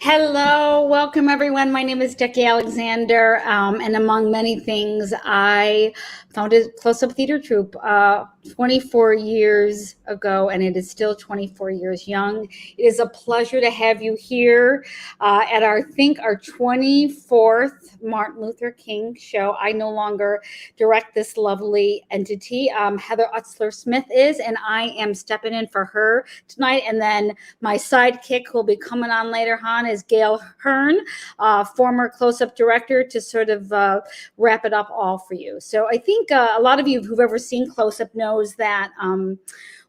Hello, welcome everyone. My name is Jackie Alexander, and among many things, I founded Close-Up Theater Troupe 24 years ago, and it is still 24 years young. It is a pleasure to have you here at our 24th Martin Luther King show. I no longer direct this lovely entity. Heather Utzler Smith is, and I am stepping in for her tonight, and then my sidekick, who will be coming on later on, is Gail Hearn, former Close-Up director, to sort of wrap it up all for you. So I think a lot of you who've ever seen Close-Up knows that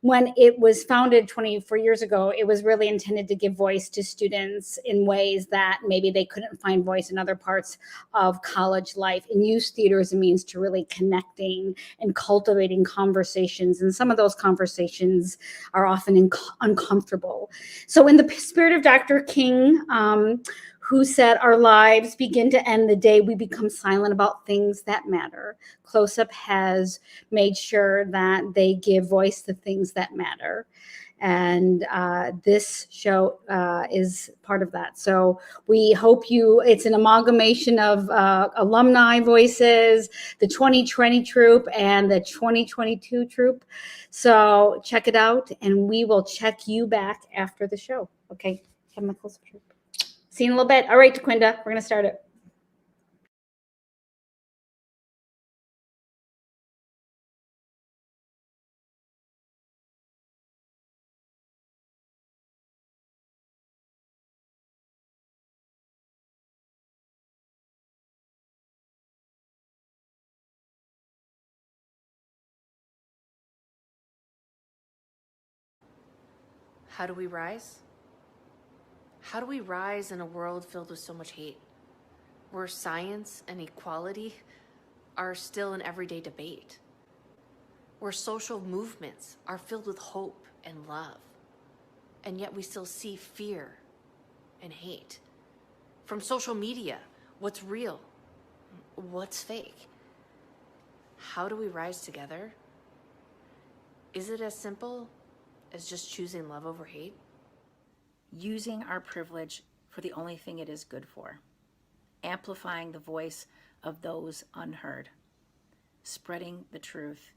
when it was founded 24 years ago, it was really intended to give voice to students in ways that maybe they couldn't find voice in other parts of college life, and use theater as a means to really connecting and cultivating conversations. And some of those conversations are often uncomfortable. So in the spirit of Dr. King, who said our lives begin to end the day we become silent about things that matter, Close-Up has made sure that they give voice to things that matter. And this show is part of that. So we hope it's an amalgamation of alumni voices, the 2020 troupe and the 2022 troupe. So check it out, and we will check you back after the show. Okay, have my Close-Up troupe. See you in a little bit. All right, Quinda, we're gonna start it. How do we rise? How do we rise in a world filled with so much hate, where science and equality are still an everyday debate, where social movements are filled with hope and love, and yet we still see fear and hate? From social media, what's real? What's fake? How do we rise together? Is it as simple as just choosing love over hate? Using our privilege for the only thing it is good for, amplifying the voice of those unheard, spreading the truth.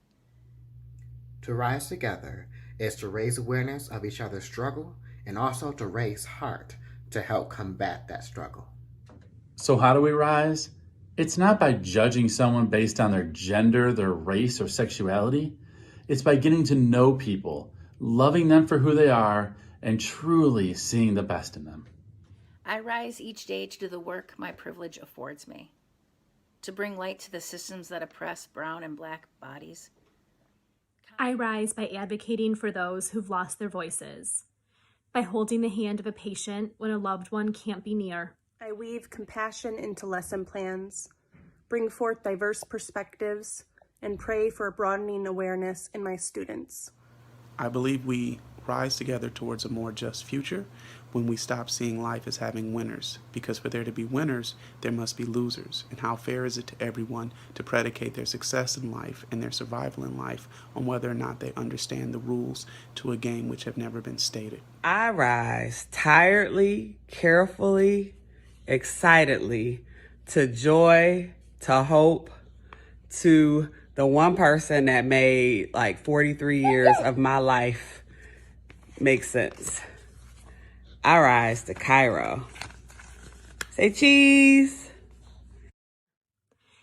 To rise together is to raise awareness of each other's struggle and also to raise heart to help combat that struggle. So how do we rise? It's not by judging someone based on their gender, their race, or sexuality. It's by getting to know people, loving them for who they are, and truly seeing the best in them. I rise each day to do the work my privilege affords me, to bring light to the systems that oppress brown and black bodies. I rise by advocating for those who've lost their voices, by holding the hand of a patient when a loved one can't be near. I weave compassion into lesson plans, bring forth diverse perspectives, and pray for a broadening awareness in my students. I believe we rise together towards a more just future when we stop seeing life as having winners, because for there to be winners, there must be losers. And how fair is it to everyone to predicate their success in life and their survival in life on whether or not they understand the rules to a game which have never been stated? I rise tiredly, carefully, excitedly, to joy, to hope, to the one person that made like 43 years of my life make sense. I rise to Cairo. Say cheese.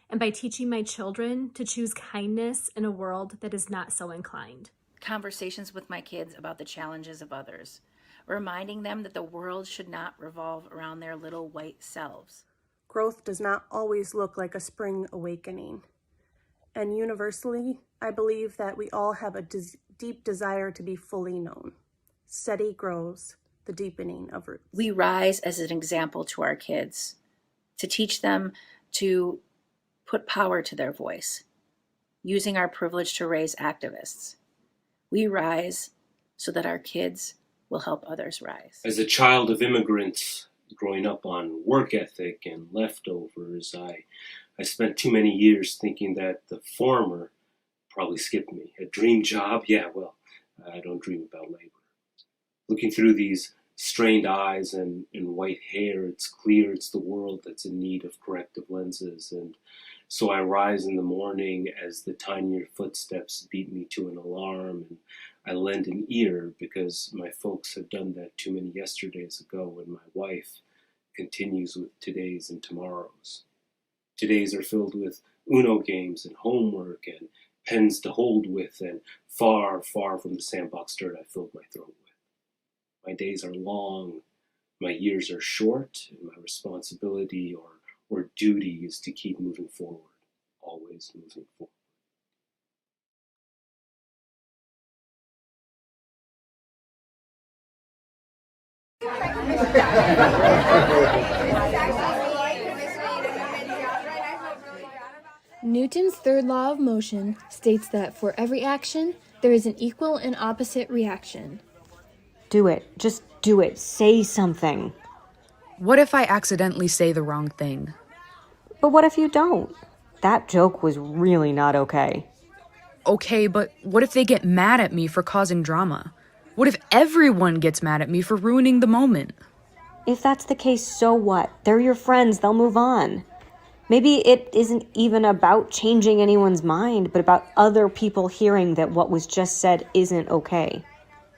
And by teaching my children to choose kindness in a world that is not so inclined. Conversations with my kids about the challenges of others, reminding them that the world should not revolve around their little white selves. Growth does not always look like a spring awakening. And universally, I believe that we all have a deep desire to be fully known. Steady grows the deepening of roots. We rise as an example to our kids, to teach them to put power to their voice, using our privilege to raise activists. We rise so that our kids will help others rise. As a child of immigrants growing up on work ethic and leftovers, I spent too many years thinking that the former probably skipped me. A dream job? Yeah, well, I don't dream about labor. Looking through these strained eyes and white hair, it's clear it's the world that's in need of corrective lenses. And so I rise in the morning as the tinier footsteps beat me to an alarm, and I lend an ear because my folks have done that too many yesterdays ago, and my wife continues with todays and tomorrows. Todays are filled with Uno games and homework and pens to hold with, and far, far from the sandbox dirt I filled my throat with. My days are long, my years are short, and my responsibility or duty is to keep moving forward, always moving forward. Newton's third law of motion states that for every action, there is an equal and opposite reaction. Do it. Just do it. Say something. What if I accidentally say the wrong thing? But what if you don't? That joke was really not okay. Okay, but what if they get mad at me for causing drama? What if everyone gets mad at me for ruining the moment? If that's the case, so what? They're your friends. They'll move on. Maybe it isn't even about changing anyone's mind, but about other people hearing that what was just said isn't okay.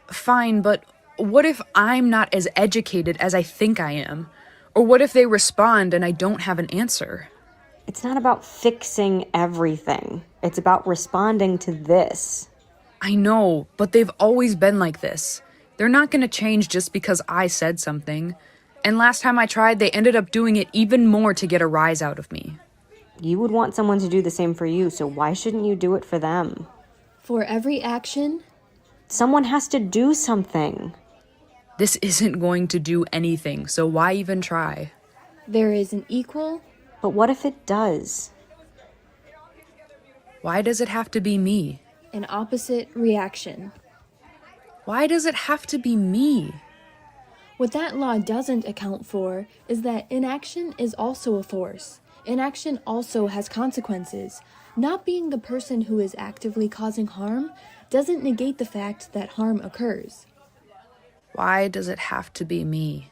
Fine, but what if I'm not as educated as I think I am? Or what if they respond and I don't have an answer? It's not about fixing everything. It's about responding to this. I know, but they've always been like this. They're not going to change just because I said something. And last time I tried, they ended up doing it even more to get a rise out of me. You would want someone to do the same for you, so why shouldn't you do it for them? For every action, someone has to do something. This isn't going to do anything, so why even try? There is an equal. But what if it does? Why does it have to be me? An opposite reaction. Why does it have to be me? What that law doesn't account for is that inaction is also a force. Inaction also has consequences. Not being the person who is actively causing harm doesn't negate the fact that harm occurs. Why does it have to be me?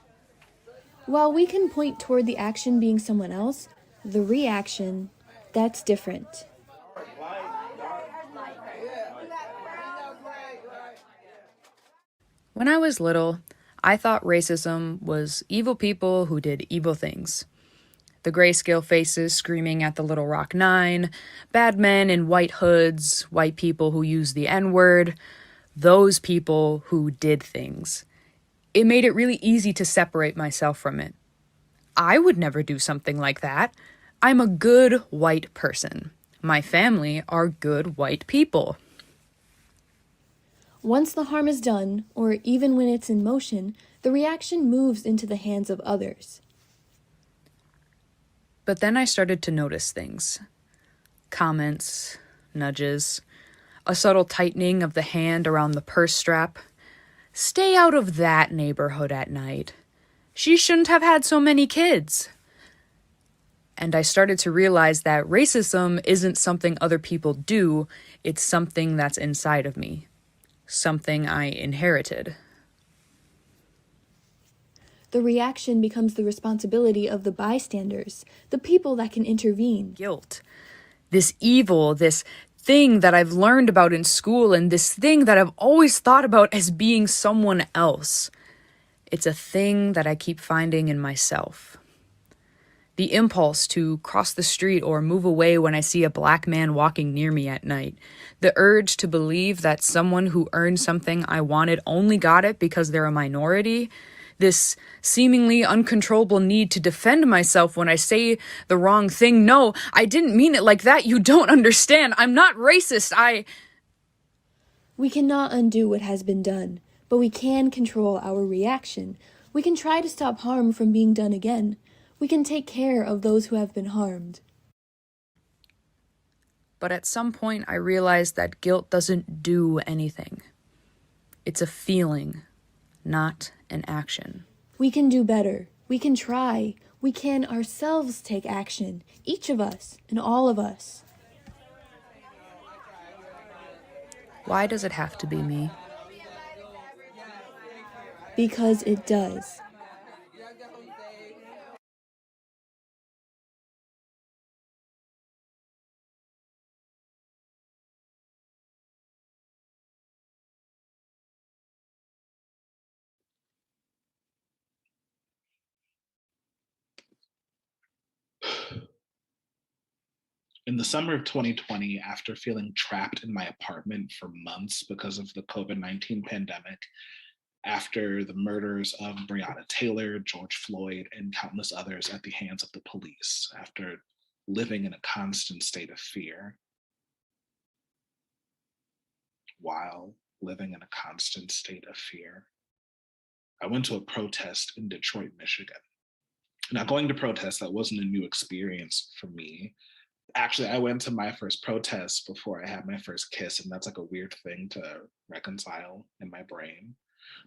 While we can point toward the action being someone else, the reaction, that's different. When I was little, I thought racism was evil people who did evil things. The grayscale faces screaming at the Little Rock Nine, bad men in white hoods, white people who use the N-word, those people who did things. It made it really easy to separate myself from it. I would never do something like that. I'm a good white person. My family are good white people. Once the harm is done, or even when it's in motion, the reaction moves into the hands of others. But then I started to notice things. Comments, nudges, a subtle tightening of the hand around the purse strap. Stay out of that neighborhood at night. She shouldn't have had so many kids. And I started to realize that racism isn't something other people do, it's something that's inside of me. Something I inherited. The reaction becomes the responsibility of the bystanders, the people that can intervene. Guilt. This evil, this thing that I've learned about in school, and this thing that I've always thought about as being someone else. It's a thing that I keep finding in myself. The impulse to cross the street or move away when I see a black man walking near me at night. The urge to believe that someone who earned something I wanted only got it because they're a minority. This seemingly uncontrollable need to defend myself when I say the wrong thing. No, I didn't mean it like that. You don't understand. I'm not racist. We cannot undo what has been done, but we can control our reaction. We can try to stop harm from being done again. We can take care of those who have been harmed. But at some point, I realized that guilt doesn't do anything. It's a feeling, not an action. We can do better. We can try. We can ourselves take action. Each of us and all of us. Why does it have to be me? because it does. In the summer of 2020, after feeling trapped in my apartment for months because of the COVID-19 pandemic, after the murders of Breonna Taylor, George Floyd, and countless others at the hands of the police, after living in a constant state of fear, while living in a constant state of fear, I went to a protest in Detroit, Michigan. Now, going to protests, that wasn't a new experience for me. Actually, I went to my first protest before I had my first kiss, and that's like a weird thing to reconcile in my brain.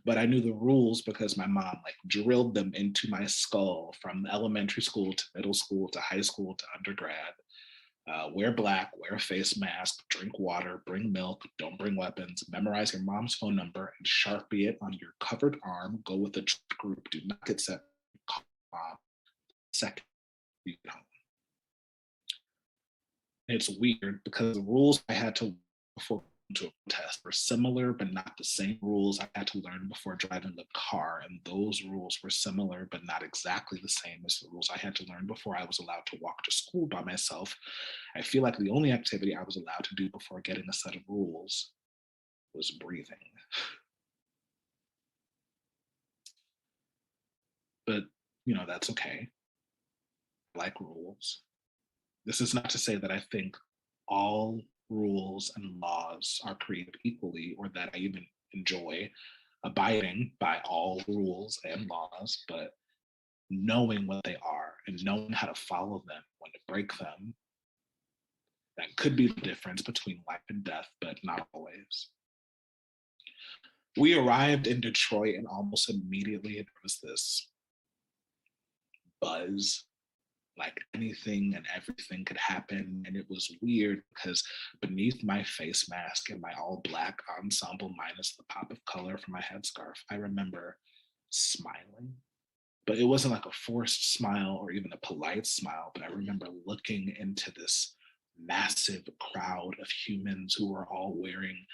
But I knew the rules because my mom like drilled them into my skull from elementary school to middle school to high school to undergrad. Wear black, wear a face mask, drink water, bring milk, don't bring weapons, memorize your mom's phone number and Sharpie it on your covered arm, go with a group, do not get set, call mom, second you get home. It's weird because the rules I had to before to a test were similar but not the same rules I had to learn before driving the car, and those rules were similar but not exactly the same as the rules I had to learn before I was allowed to walk to school by myself. I feel like the only activity I was allowed to do before getting a set of rules was breathing. But that's okay. I like rules. This is not to say that I think all rules and laws are created equally or that I even enjoy abiding by all rules and laws, but knowing what they are and knowing how to follow them, when to break them, that could be the difference between life and death, but not always. We arrived in Detroit and almost immediately there was this buzz, like anything and everything could happen. And it was weird because beneath my face mask and my all black ensemble minus the pop of color from my headscarf, I remember smiling. But it wasn't like a forced smile or even a polite smile, but I remember looking into this massive crowd of humans who were all wearing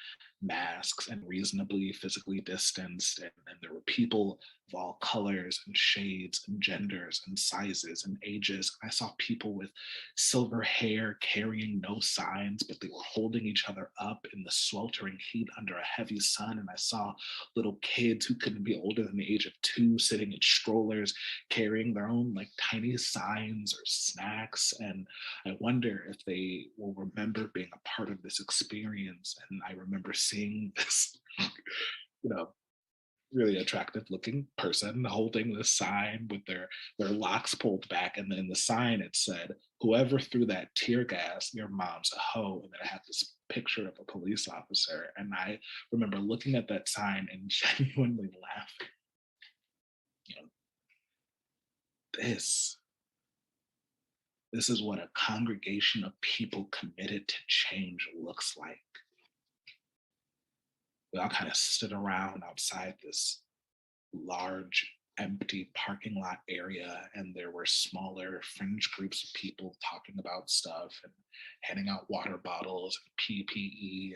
masks and reasonably physically distanced. And there were people of all colors and shades and genders and sizes and ages. I saw people with silver hair carrying no signs, but they were holding each other up in the sweltering heat under a heavy sun. And I saw little kids who couldn't be older than the age of 2 sitting in strollers carrying their own like tiny signs or snacks. And I wonder if they will remember being a part of this experience. And I remember seeing this, really attractive looking person holding this sign with their locks pulled back. And then the sign, it said, "Whoever threw that tear gas, your mom's a hoe." And then I had this picture of a police officer. And I remember looking at that sign and genuinely laughing. This is what a congregation of people committed to change looks like. We all kind of stood around outside this large empty parking lot area, and there were smaller fringe groups of people talking about stuff and handing out water bottles and PPE,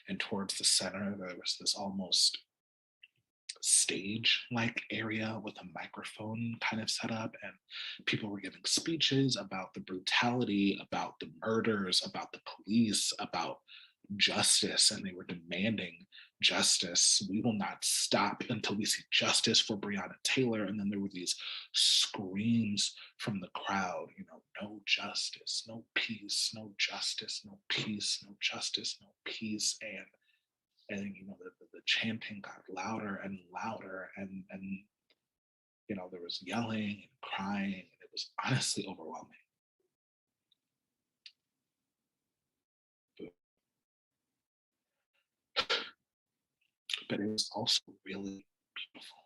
and towards the center there was this almost stage like area with a microphone kind of set up, and people were giving speeches about the brutality, about the murders, about the police, about justice, and they were demanding justice. We will not stop until we see justice for Breonna Taylor. And then there were these screams from the crowd, no justice, no peace, no justice, no peace, no justice, no peace. And the chanting got louder and louder, and there was yelling and crying, and it was honestly overwhelming. But it was also really beautiful.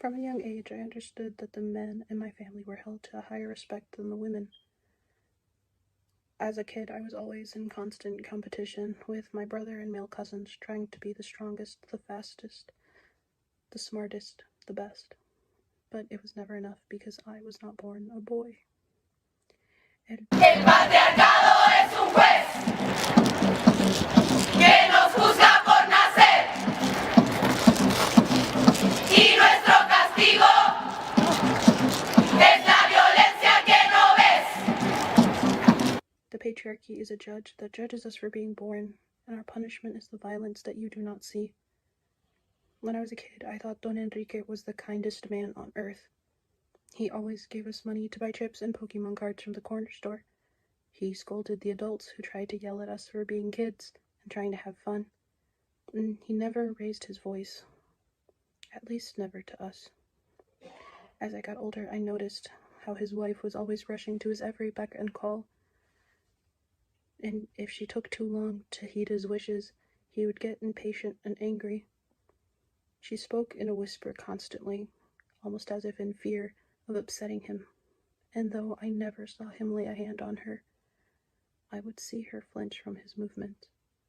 From a young age, I understood that the men in my family were held to a higher respect than the women. As a kid, I was always in constant competition with my brother and male cousins, trying to be the strongest, the fastest, the smartest, the best. But it was never enough because I was not born a boy. El patriarcado es un juez que nos juzga por nacer y nuestro castigo es la violencia que no ves. The patriarchy is a judge that judges us for being born, and our punishment is the violence that you do not see. When I was a kid, I thought Don Enrique was the kindest man on earth. He always gave us money to buy chips and Pokemon cards from the corner store. He scolded the adults who tried to yell at us for being kids and trying to have fun. And he never raised his voice. At least never to us. As I got older, I noticed how his wife was always rushing to his every beck and call. And if she took too long to heed his wishes, he would get impatient and angry. She spoke in a whisper constantly, almost as if in fear of upsetting him. And though I never saw him lay a hand on her, I would see her flinch from his movement.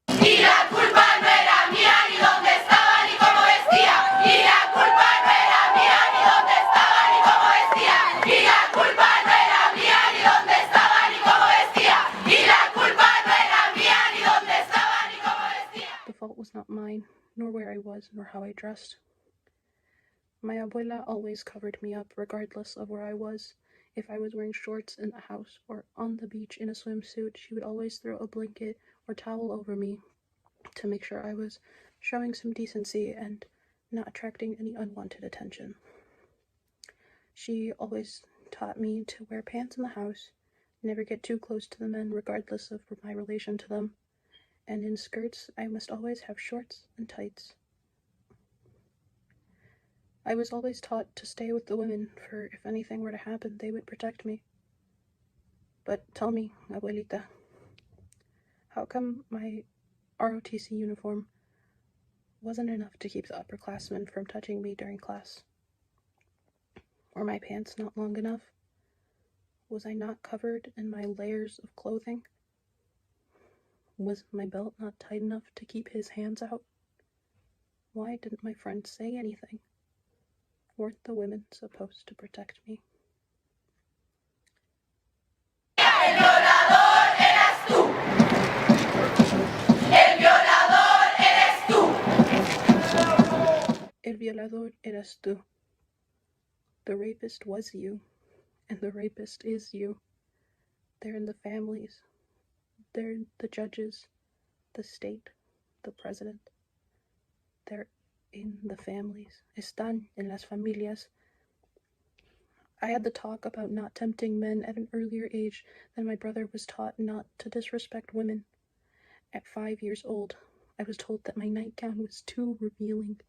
Y la culpa no era mía, ni dónde estaba, ni cómo vestía. Y la culpa no era mía, ni dónde estaba, ni cómo vestía. Y la culpa no era mía, ni dónde estaba, ni cómo vestía. Y la culpa no era mía, ni dónde estaba, ni cómo vestía. The fault was not mine, nor where I was, nor how I dressed. My abuela always covered me up, regardless of where I was. If I was wearing shorts in the house or on the beach in a swimsuit, she would always throw a blanket or towel over me to make sure I was showing some decency and not attracting any unwanted attention. She always taught me to wear pants in the house, never get too close to the men regardless of my relation to them, and in skirts I must always have shorts and tights. I was always taught to stay with the women, for if anything were to happen, they would protect me. But tell me, abuelita, how come my ROTC uniform wasn't enough to keep the upperclassmen from touching me during class? Were my pants not long enough? Was I not covered in my layers of clothing? Was my belt not tight enough to keep his hands out? Why didn't my friends say anything? Weren't the women supposed to protect me? El violador eres tú. El violador eres tú. El violador eres tú. The rapist was you, and the rapist is you. They're in the families. They're in the judges, the state, the president. They're in the families. Están en las familias. I had the talk about not tempting men at an earlier age than my brother was taught not to disrespect women. At 5 years old, I was told that my nightgown was too revealing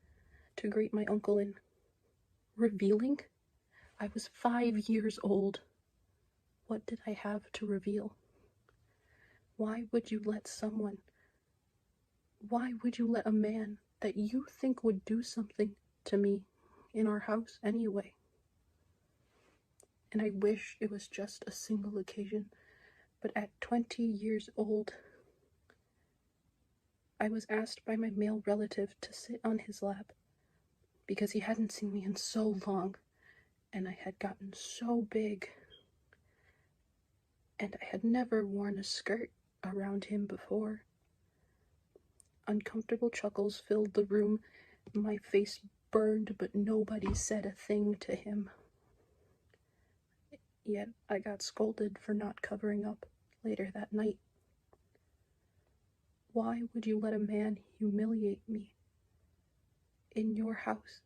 to greet my uncle in. Revealing? I was 5 years old. What did I have to reveal? Why would you let a man that you think would do something to me in our house anyway? And I wish it was just a single occasion, but at 20 years old, I was asked by my male relative to sit on his lap because he hadn't seen me in so long, and I had gotten so big, and I had never worn a skirt around him before. Uncomfortable chuckles filled the room. My face burned, but nobody said a thing to him. Yet I got scolded for not covering up later that night. Why would you let a man humiliate me in your house?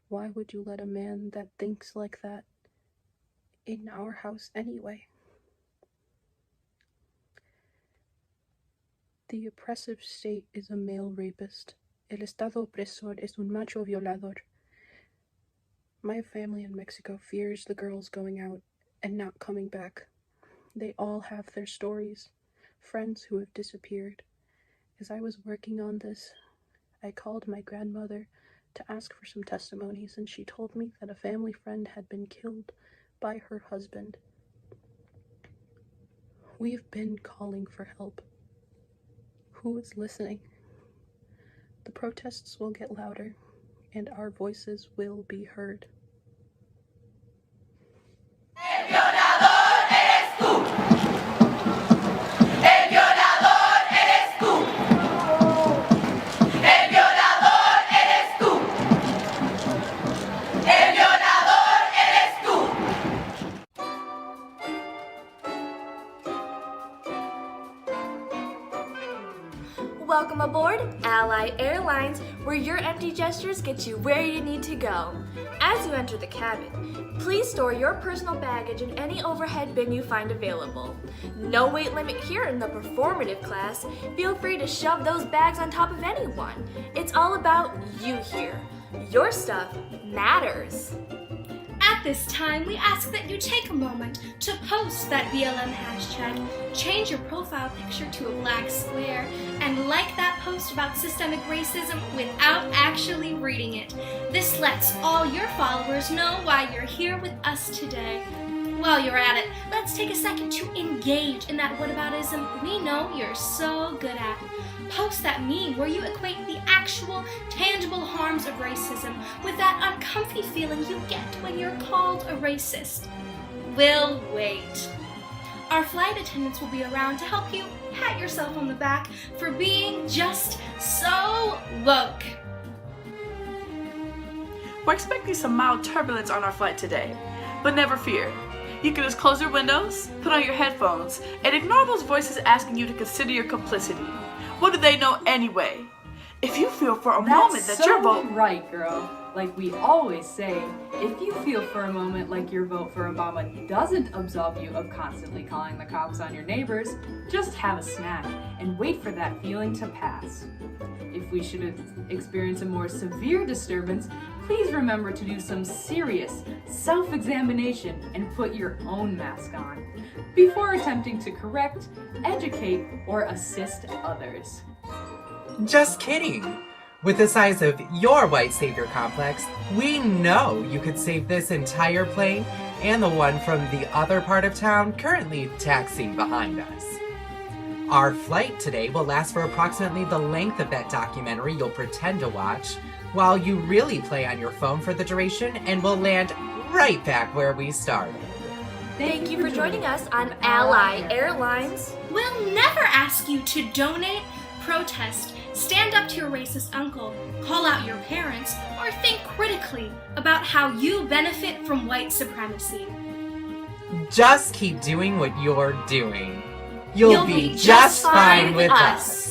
Why would you let a man that thinks like that in our house anyway? The oppressive state is a male rapist. El Estado opresor es un macho violador. My family in Mexico fears the girls going out and not coming back. They all have their stories, friends who have disappeared. As I was working on this, I called my grandmother to ask for some testimonies, and she told me that a family friend had been killed by her husband. We've been calling for help. Who is listening? The protests will get louder, and our voices will be heard. Welcome aboard Ally Airlines, where your empty gestures get you where you need to go. As you enter the cabin, please store your personal baggage in any overhead bin you find available. No weight limit here in the performative class. Feel free to shove those bags on top of anyone. It's all about you here. Your stuff matters. At this time, we ask that you take a moment to post that BLM hashtag, change your profile picture to a black square, and like that post about systemic racism without actually reading it. This lets all your followers know why you're here with us today. While you're at it, let's take a second to engage in that whataboutism we know you're so good at. Post that meme where you equate the actual, tangible harms of racism with that uncomfy feeling you get when you're called a racist. We'll wait. Our flight attendants will be around to help you pat yourself on the back for being just so woke. We're expecting some mild turbulence on our flight today, but never fear. You can just close your windows, put on your headphones, and ignore those voices asking you to consider your complicity. What do they know anyway? If you feel for a moment that your vote... right, girl. Like we always say, if you feel for a moment like your vote for Obama doesn't absolve you of constantly calling the cops on your neighbors, just have a snack and wait for that feeling to pass. If we should experience a more severe disturbance, please remember to do some serious self-examination and put your own mask on before attempting to correct, educate, or assist others. Just kidding! With the size of your white savior complex, we know you could save this entire plane and the one from the other part of town currently taxiing behind us. Our flight today will last for approximately the length of that documentary you'll pretend to watch, while you really play on your phone for the duration, and we'll land right back where we started. Thank you for joining us on Ally Airlines. We'll never ask you to donate, protest, stand up to your racist uncle, call out your parents, or think critically about how you benefit from white supremacy. Just keep doing what you're doing. You'll be just fine with us.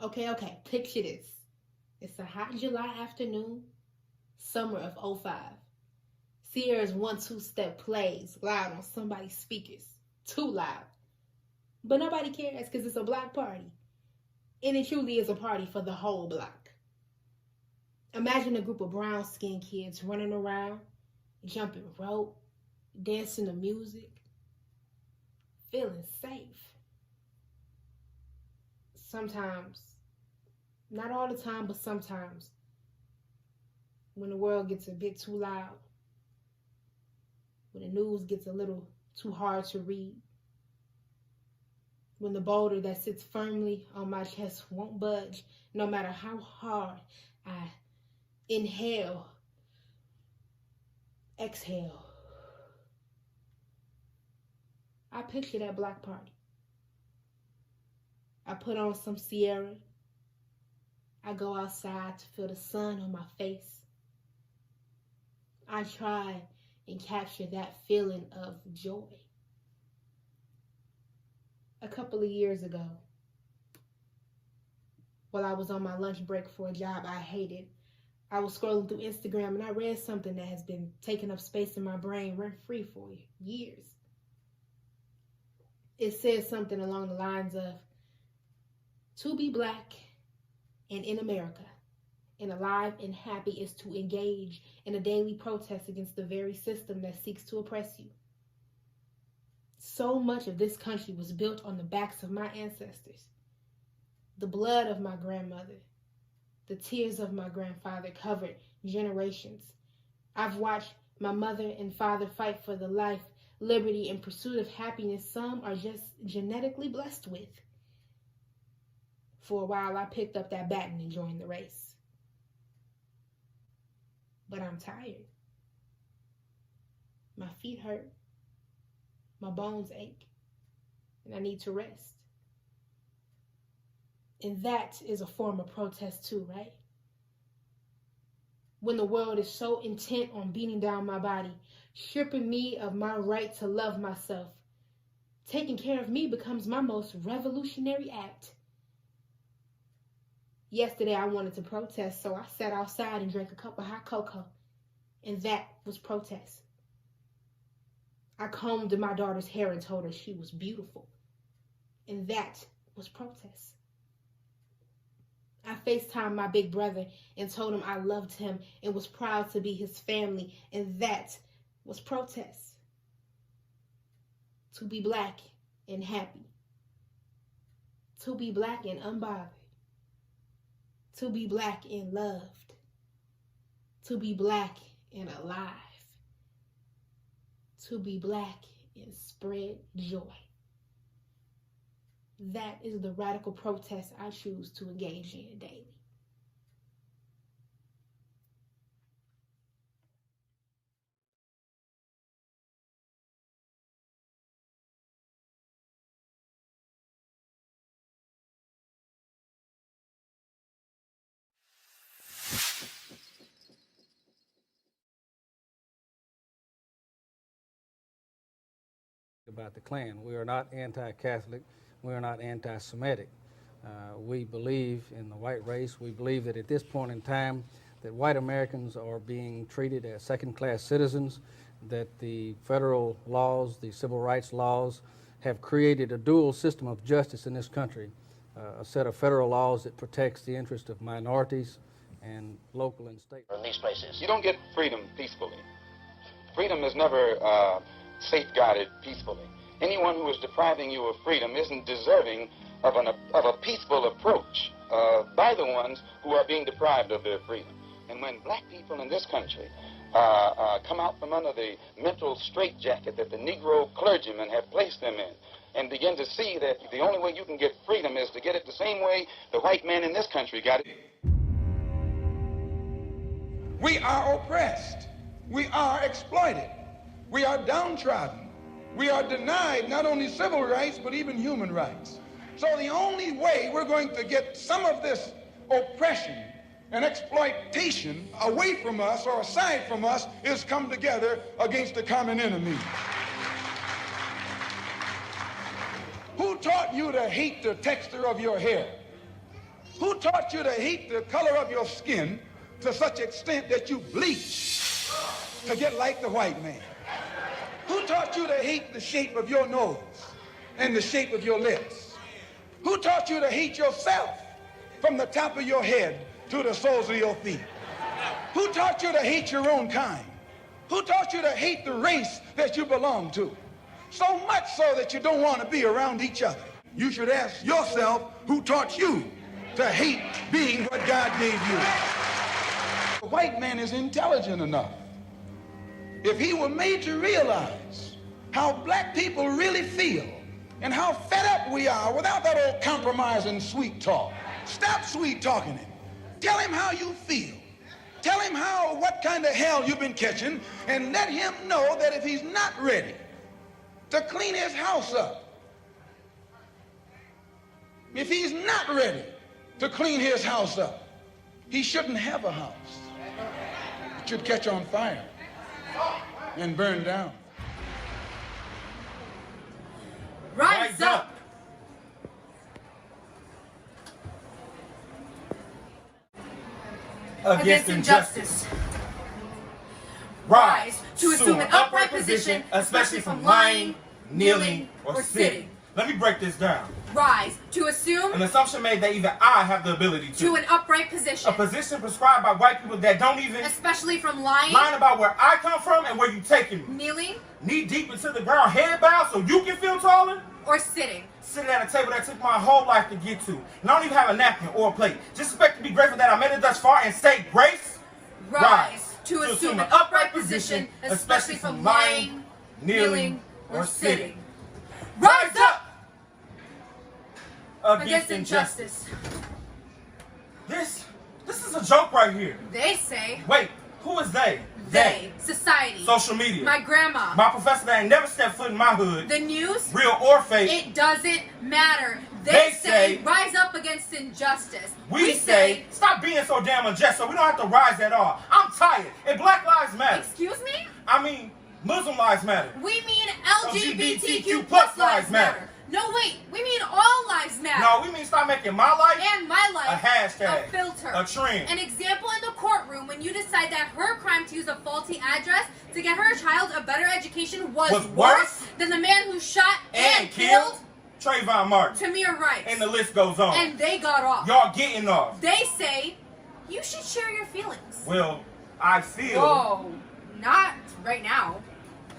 Okay, picture this. It's a hot July afternoon, summer of '05. Sierra's 1-2-step plays loud on somebody's speakers. Too loud. But nobody cares because it's a block party. And it truly is a party for the whole block. Imagine a group of brown-skinned kids running around, jumping rope, dancing to music, feeling safe. Sometimes, not all the time, but sometimes, when the world gets a bit too loud, when the news gets a little too hard to read, when the boulder that sits firmly on my chest won't budge, no matter how hard I inhale, exhale, I picture that block party. I put on some Sierra. I go outside to feel the sun on my face. I try and capture that feeling of joy. A couple of years ago, while I was on my lunch break for a job I hated, I was scrolling through Instagram and I read something that has been taking up space in my brain rent-free for years. It said something along the lines of, to be black and in America and alive and happy is to engage in a daily protest against the very system that seeks to oppress you. So much of this country was built on the backs of my ancestors. The blood of my grandmother, the tears of my grandfather covered generations. I've watched my mother and father fight for the life, liberty, and pursuit of happiness some are just genetically blessed with. For a while, I picked up that baton and joined the race. But I'm tired. My feet hurt. My bones ache. And I need to rest. And that is a form of protest too, right? When the world is so intent on beating down my body, stripping me of my right to love myself, taking care of me becomes my most revolutionary act. Yesterday I wanted to protest, so I sat outside and drank a cup of hot cocoa, and that was protest. I combed my daughter's hair and told her she was beautiful, and that was protest. I FaceTimed my big brother and told him I loved him and was proud to be his family, and that was protest. To be Black and happy. To be Black and unbothered. To be Black and loved. To be Black and alive. To be Black and spread joy. That is the radical protest I choose to engage in daily. About the Klan. We are not anti-Catholic. We are not anti-Semitic. We believe in the white race. We believe that at this point in time that white Americans are being treated as second-class citizens, that the federal laws, the civil rights laws, have created a dual system of justice in this country, a set of federal laws that protects the interest of minorities and local and state. In these places, you don't get freedom peacefully. Freedom is never safeguarded peacefully. Anyone who is depriving you of freedom isn't deserving of a peaceful approach by the ones who are being deprived of their freedom. And when black people in this country come out from under the mental straitjacket that the Negro clergymen have placed them in and begin to see that the only way you can get freedom is to get it the same way the white man in this country got it. We are oppressed. We are exploited. We are downtrodden. We are denied not only civil rights, but even human rights. So the only way we're going to get some of this oppression and exploitation away from us or aside from us is come together against the common enemy. Who taught you to hate the texture of your hair? Who taught you to hate the color of your skin to such extent that you bleach to get like the white man? Who taught you to hate the shape of your nose and the shape of your lips? Who taught you to hate yourself from the top of your head to the soles of your feet? Who taught you to hate your own kind? Who taught you to hate the race that you belong to? So much so that you don't want to be around each other. You should ask yourself who taught you to hate being what God gave you. The white man is intelligent enough. If he were made to realize how black people really feel and how fed up we are without that old compromise and sweet talk. Stop sweet talking him. Tell him how you feel. Tell him what kind of hell you've been catching, and let him know that if he's not ready to clean his house up, if he's not ready to clean his house up, he shouldn't have a house. It should catch on fire and burn down. Rise up! Against injustice. Rise to assume an upright position, especially from lying, kneeling, or sitting. Let me break this down. Rise. To assume. An assumption made that even I have the ability to. To an upright position. A position prescribed by white people that don't even. Especially from lying. Lying about where I come from and where you taking me. Kneeling. Knee deep into the ground, head bowed so you can feel taller. Or sitting. Sitting at a table that took my whole life to get to. And I don't even have a napkin or a plate. Just expect to be grateful that I made it thus far and say grace. Rise. To assume an upright position, especially from lying, kneeling, or sitting. Rise up against injustice. This is a joke right here. They say. Wait, who is they? They. Society. Social media. My grandma. My professor that ain't never stepped foot in my hood. The news. Real or fake. It doesn't matter. They say rise up against injustice. We say stop being so damn unjust so we don't have to rise at all. I'm tired. And Black Lives Matter. Excuse me? I mean, Muslim lives matter. We mean LGBTQ plus lives matter. No, wait. We mean all lives matter. No, we mean stop making my life and my life a hashtag, a filter, a trend. An example in the courtroom when you decide that her crime to use a faulty address to get her child a better education was worse than the man who shot and killed Trayvon Martin. Tamir Rice. And the list goes on. And they got off. Y'all getting off. They say you should share your feelings. Well, I feel. Whoa, not right now.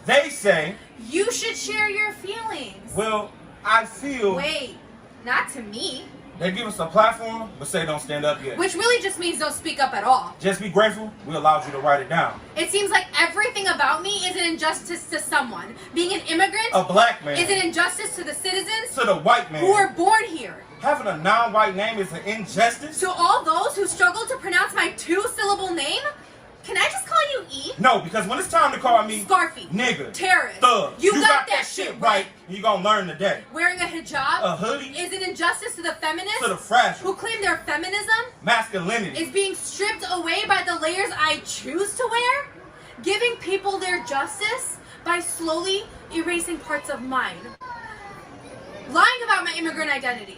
They say you should share your feelings. Well, I feel. Wait, not to me. They give us a platform, but say don't stand up yet. Which really just means don't speak up at all. Just be grateful we allowed you to write it down. It seems like everything about me is an injustice to someone. Being an immigrant, a black man, is an injustice to the citizens, to the white man who were born here. Having a non-white name is an injustice. To all those who struggle to pronounce my two-syllable name, can I just call you E? No, because when it's time to call me Scarfy, nigga, terrorist, thug, you got that shit right. And you gonna learn today. Wearing a hijab, a hoodie, is an injustice to the feminists, to the fragile, who claim their feminism, masculinity, is being stripped away by the layers I choose to wear, giving people their justice by slowly erasing parts of mine, lying about my immigrant identity.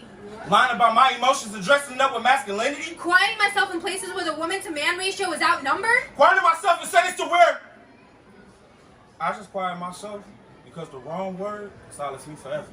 Lying about my emotions and dressing up with masculinity. Quieting myself in places where the woman-to-man ratio is outnumbered. Quieting myself in settings to where I just quiet myself because the wrong word silences me forever.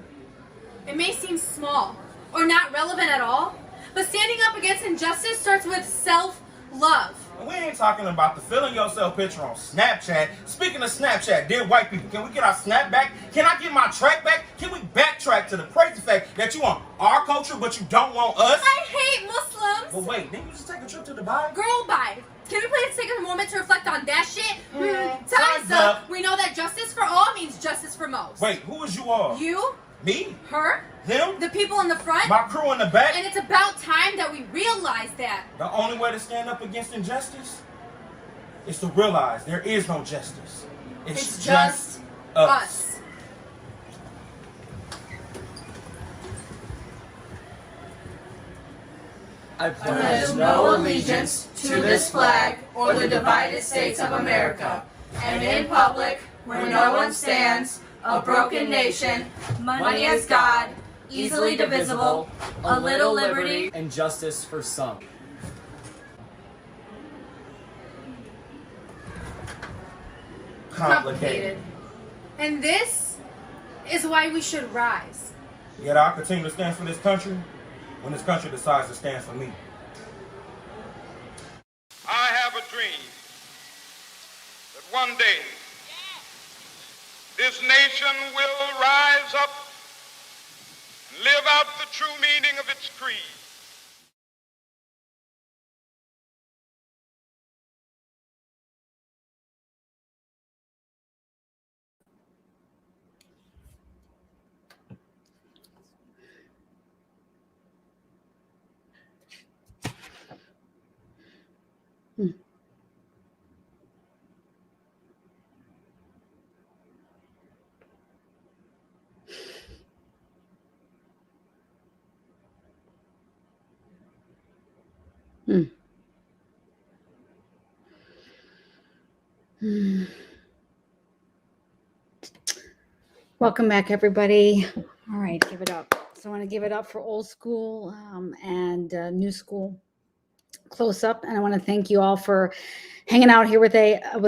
It may seem small or not relevant at all, but standing up against injustice starts with self-love. And we ain't talking about the feeling yourself picture on Snapchat. Speaking of Snapchat, dear white people, can we get our snap back? Can I get my track back? Can we backtrack to the crazy fact that you want our culture, but you don't want us? I hate Muslims! But wait, didn't you just take a trip to Dubai? Girl, bye. Can we please take a moment to reflect on that shit? Time's up. We know that justice for all means justice for most. Wait, who is you all? You. Me? Her. Them? The people in the front. My crew in the back. And it's about time that we realize that. The only way to stand up against injustice is to realize there is no justice. It's just us. I pledge no allegiance to this flag or the divided states of America, and in public, where no one stands, a broken nation, money as God, easily divisible, a little liberty, and justice for some. Complicated. And this is why we should rise. Yet I'll continue to stand for this country when this country decides to stand for me. I have a dream that one day this nation will rise up and live out the true meaning of its creed. Welcome back, everybody. All right, give it up. So I want to give it up for old school and new school Close Up, and I want to thank you all for hanging out here with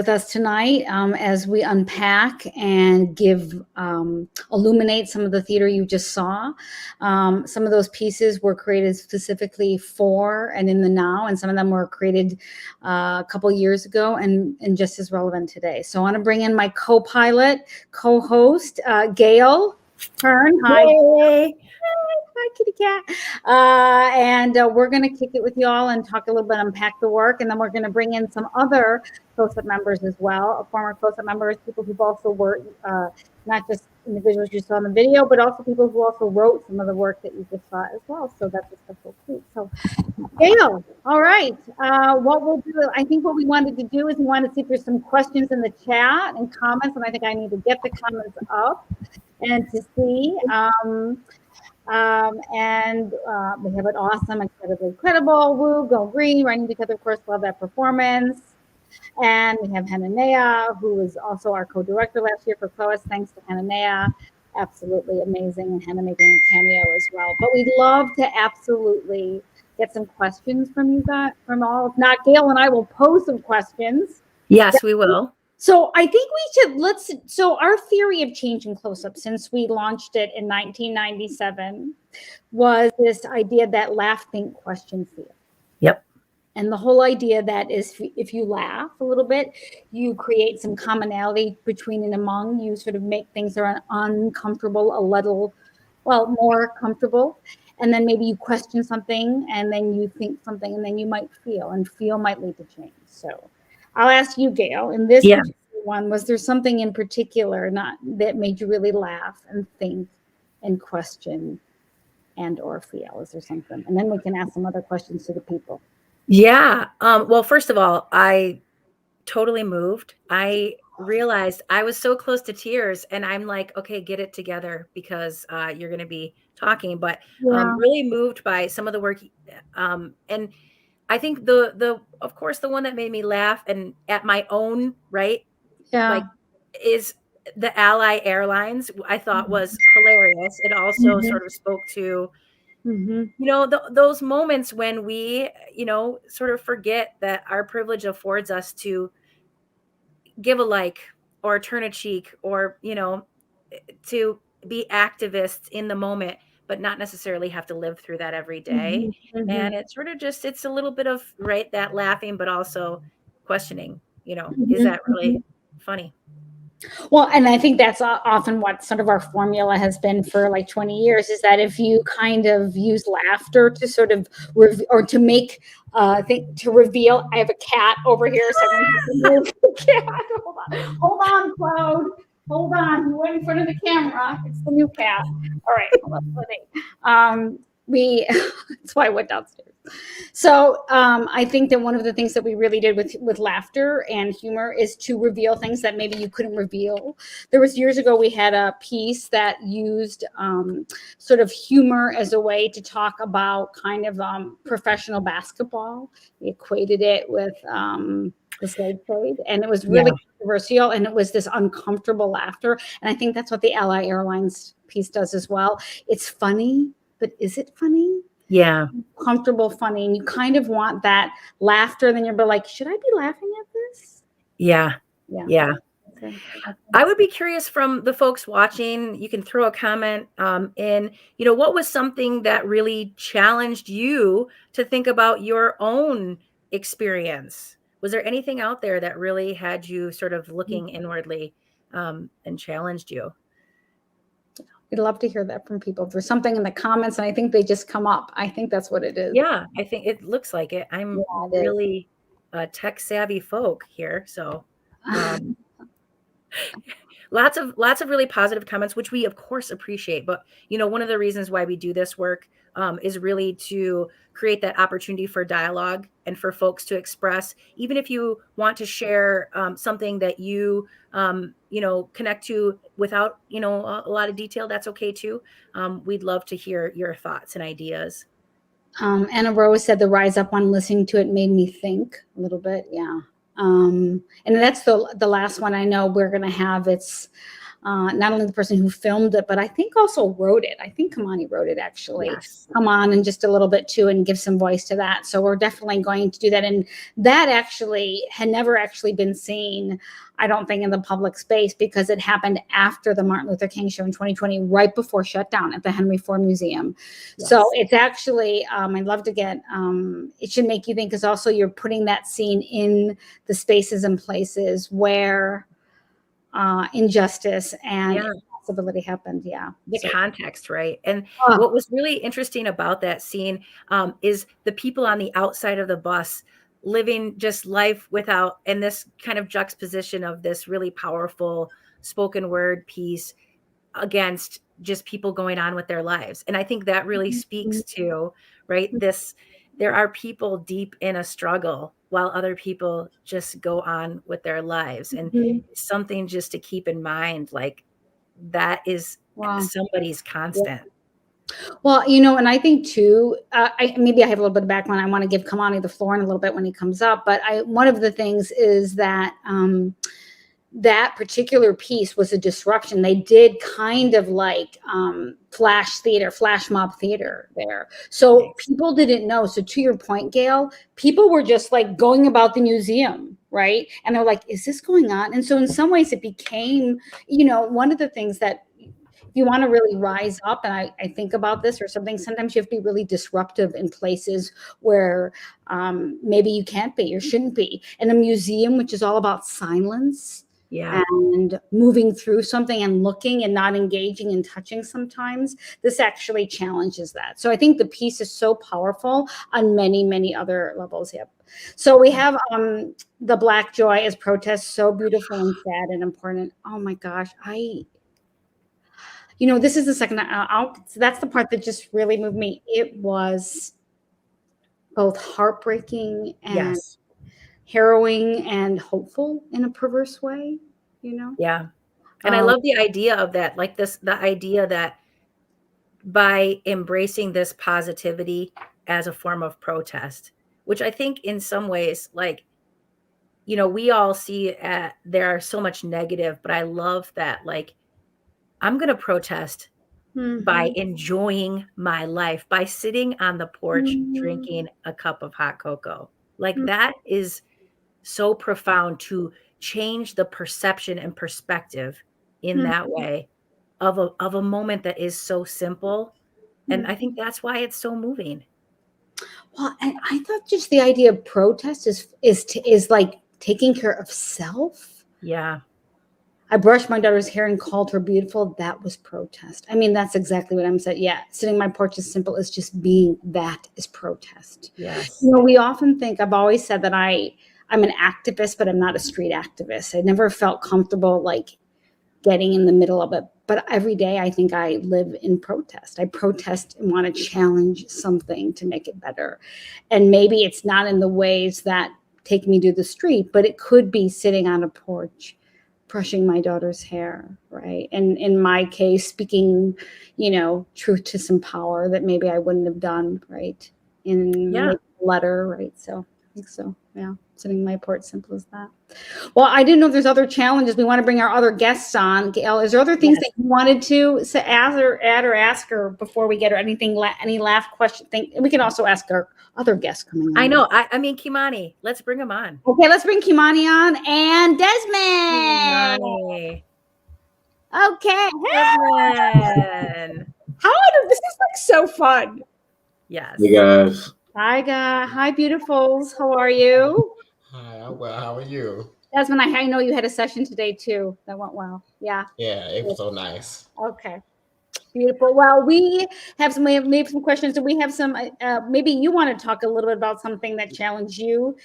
us tonight as we unpack and illuminate some of the theater you just saw. Some of those pieces were created specifically for and in the now, and some of them were created a couple years ago and just as relevant today. So I want to bring in my co-pilot, co-host, Gail Hearn. Hi. Yay. Hi, kitty cat. We're going to kick it with y'all and talk a little bit, unpack the work, and then we're going to bring in some other Close-Up members as well, former Close-Up members, people who've also worked, not just individuals you saw in the video, but also people who also wrote some of the work that you just saw as well. So that's a special treat. So, Gail, all right. What we'll do, I think what we wanted to do is we wanted to see if there's some questions in the chat and comments, and I think I need to get the comments up and to see. We have an awesome, incredibly credible, woo, go green, running together, of course, love that performance. And we have Hananea, who was also our co-director last year for COAS. Thanks to Hananea. Absolutely amazing. And Hannah making a cameo as well. But we'd love to absolutely get some questions from you guys, from all. If not, Gail and I will pose some questions. Yes, we will. So I think we should, so our theory of changing Close-Up since we launched it in 1997 was this idea that laugh, think, question, feel. Yep. And the whole idea that is if you laugh a little bit, you create some commonality between and among, you sort of make things that are uncomfortable a little, more comfortable. And then maybe you question something and then you think something and then you might feel, and feel might lead to change. So I'll ask you, Gail, in this particular one, was there something in particular that made you really laugh and think and question and or feel? Is there something? And then we can ask some other questions to the people. Yeah. Well, first of all, I totally moved. I realized I was so close to tears and I'm like, okay, get it together because you're going to be talking, but really moved by some of the work. And I think of course, the one that made me laugh and at my own, right? Yeah. Like is the Ally Airlines, I thought was hilarious. It also sort of spoke to, those moments when we, sort of forget that our privilege affords us to give a like or turn a cheek or, to be activists in the moment, but not necessarily have to live through that every day. And it's sort of just, it's a little bit of, right, that laughing, but also questioning, is that really funny? Well, and I think that's often what sort of our formula has been for like 20 years is that if you kind of use laughter to sort of, or to make, to reveal, I have a cat over here. So I'm gonna move the cat. Hold on, Cloud. Hold on. You went in front of the camera. It's the new cat. All right. Hold on. That's why I went downstairs. So I think that one of the things that we really did with laughter and humor is to reveal things that maybe you couldn't reveal. There was years ago, we had a piece that used sort of humor as a way to talk about kind of professional basketball. We equated it with the slave trade, and it was really controversial, and it was this uncomfortable laughter. And I think that's what the Ally Airlines piece does as well. It's funny, but is it funny? Yeah. Comfortable, funny. And you kind of want that laughter. And then you're like, should I be laughing at this? Yeah. Yeah. I would be curious from the folks watching, you can throw a comment in, what was something that really challenged you to think about your own experience? Was there anything out there that really had you sort of looking inwardly and challenged you? We'd love to hear that from people. If there's something in the comments, and I think they just come up. I think that's what it is. Yeah, I think it looks like it. I'm really tech savvy folk here. So lots of really positive comments, which we of course appreciate. But one of the reasons why we do this work is really to create that opportunity for dialogue and for folks to express, even if you want to share something that you connect to without a lot of detail, that's okay too. We'd love to hear your thoughts and ideas. Anna Rose said the Rise Up one, listening to it made me think a little bit. Yeah. And that's the last one I know we're going to have. It's not only the person who filmed it, but I think also wrote it. I think Kamani wrote it actually. Yes. Come on and just a little bit too and give some voice to that. So we're definitely going to do that. And that actually had never actually been seen, I don't think, in the public space because it happened after the Martin Luther King show in 2020, right before shutdown at the Henry Ford Museum. Yes. So it's actually, I'd love to get, it should make you think because also you're putting that scene in the spaces and places where injustice and impossibility happened. Yeah. The So- context, right? And what was really interesting about that scene is the people on the outside of the bus living just life without, and this kind of juxtaposition of this really powerful spoken word piece against just people going on with their lives. And I think that really speaks to, right, this, there are people deep in a struggle while other people just go on with their lives. And something just to keep in mind, like that is somebody's constant. Well, and I think too, maybe I have a little bit of background. I want to give Kamani the floor in a little bit when he comes up. But one of the things is that that particular piece was a disruption. They did kind of like flash mob theater there. So people didn't know. So to your point, Gail, people were just like going about the museum, right? And they're like, is this going on? And so in some ways it became, one of the things that if you want to really rise up, and I think about this or something, sometimes you have to be really disruptive in places where maybe you can't be or shouldn't be. And a museum, which is all about silence, and moving through something and looking and not engaging and touching sometimes, this actually challenges that. So I think the piece is so powerful on many, many other levels. Yep. So we have the Black Joy as protest, so beautiful and sad and important. Oh my gosh, this is the second, that's the part that just really moved me. It was both heartbreaking and harrowing and hopeful in a perverse way, Yeah. And I love the idea of that, like the idea that by embracing this positivity as a form of protest, which I think in some ways, like, we all see there are so much negative, but I love that, like, I'm going to protest by enjoying my life, by sitting on the porch, drinking a cup of hot cocoa. Like that is so profound to change the perception and perspective in that way of a moment that is so simple. And I think that's why it's so moving. Well, and I thought just the idea of protest is like taking care of self. Yeah. I brushed my daughter's hair and called her beautiful. That was protest. I mean, that's exactly what I'm saying. Yeah, sitting on my porch is simple as just being. That is protest. Yes. We often think, I've always said that I'm an activist, but I'm not a street activist. I never felt comfortable like getting in the middle of it. But every day I think I live in protest. I protest and want to challenge something to make it better. And maybe it's not in the ways that take me to the street, but it could be sitting on a porch, brushing my daughter's hair, right? And in my case, speaking, truth to some power that maybe I wouldn't have done, right? In a letter, right? So I think so. Yeah, sitting on my porch, simple as that. Well, I didn't know if there's other challenges. We want to bring our other guests on. Gail, is there other things that you wanted to add or ask her before we get her anything, any last question? We can also ask our other guests coming on. I know. I mean, Kimani, let's bring him on. Okay, let's bring Kimani on and Desmond. Kimani. Okay. Desmond. This is like so fun. Yes. Hey guys. Hi, guys. Hi, beautifuls. How are you? Hi, I'm well. How are you? Desmond, I know you had a session today too. That went well. Yeah. Yeah, it was so nice. Okay. Beautiful. Well, we have some questions. Do we have some, maybe you want to talk a little bit about something that challenged you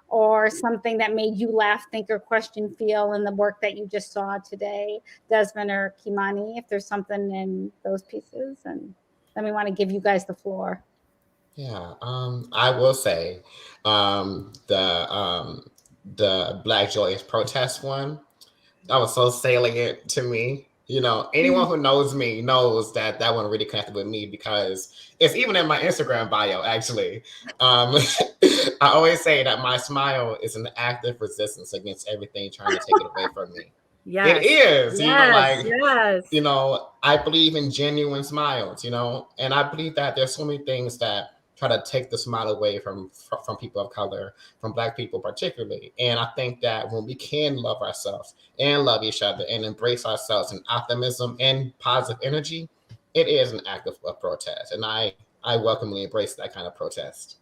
or something that made you laugh, think, or question, feel in the work that you just saw today, Desmond or Kimani, if there's something in those pieces, and then we want to give you guys the floor. Yeah, I will say the Black Joyous protest one, that was so salient to me. Anyone who knows me knows that one really connected with me because it's even in my Instagram bio, actually. I always say that my smile is an active resistance against everything trying to take it away from me. Yes. It is, Yes. Yes. I believe in genuine smiles, and I believe that there's so many things that try to take the smile away from people of color, from Black people particularly. And I think that when we can love ourselves and love each other and embrace ourselves in optimism and positive energy, it is an act of protest. And I welcomely embrace that kind of protest.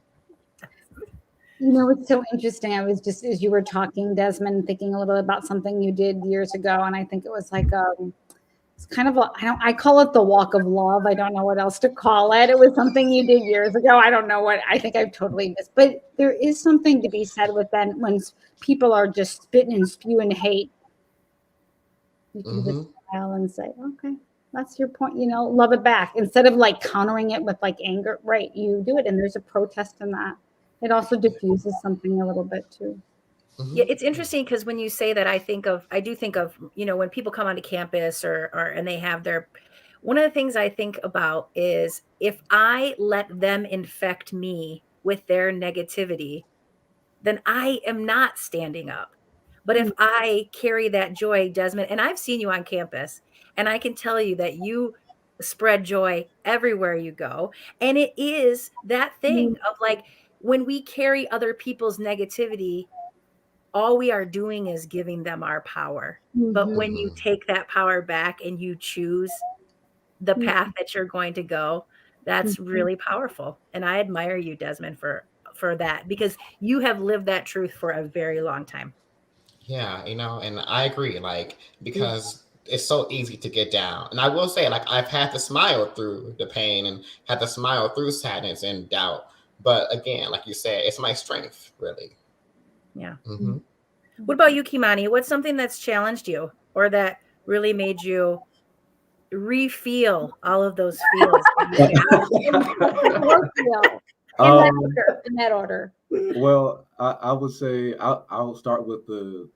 It's so interesting. I was just, as you were talking, Desmond, thinking a little about something you did years ago, and I think it was like it's kind of I call it the walk of love. I don't know what else to call it. It was something you did years ago. I don't know what. I think I've totally missed. But there is something to be said with then when people are just spitting and spewing hate. You can just smile and say, "Okay, that's your point." Love it back instead of like countering it with like anger. Right? You do it, and there's a protest in that. It also diffuses something a little bit too. Yeah, it's interesting because when you say that, I do think of, when people come onto campus or and they have one of the things I think about is if I let them infect me with their negativity, then I am not standing up. But if I carry that joy, Desmond, and I've seen you on campus, and I can tell you that you spread joy everywhere you go. And it is that thing of like, when we carry other people's negativity, all we are doing is giving them our power. But when you take that power back and you choose the path that you're going to go, that's really powerful. And I admire you, Desmond, for that, because you have lived that truth for a very long time. Yeah, and I agree, because it's so easy to get down. And I will say, I've had to smile through the pain and had to smile through sadness and doubt. But again, like you said, it's my strength, really. Yeah. Mm-hmm. What about you, Kimani? What's something that's challenged you or that really made you re-feel all of those feels? In that order. Well, I would say I'll start with the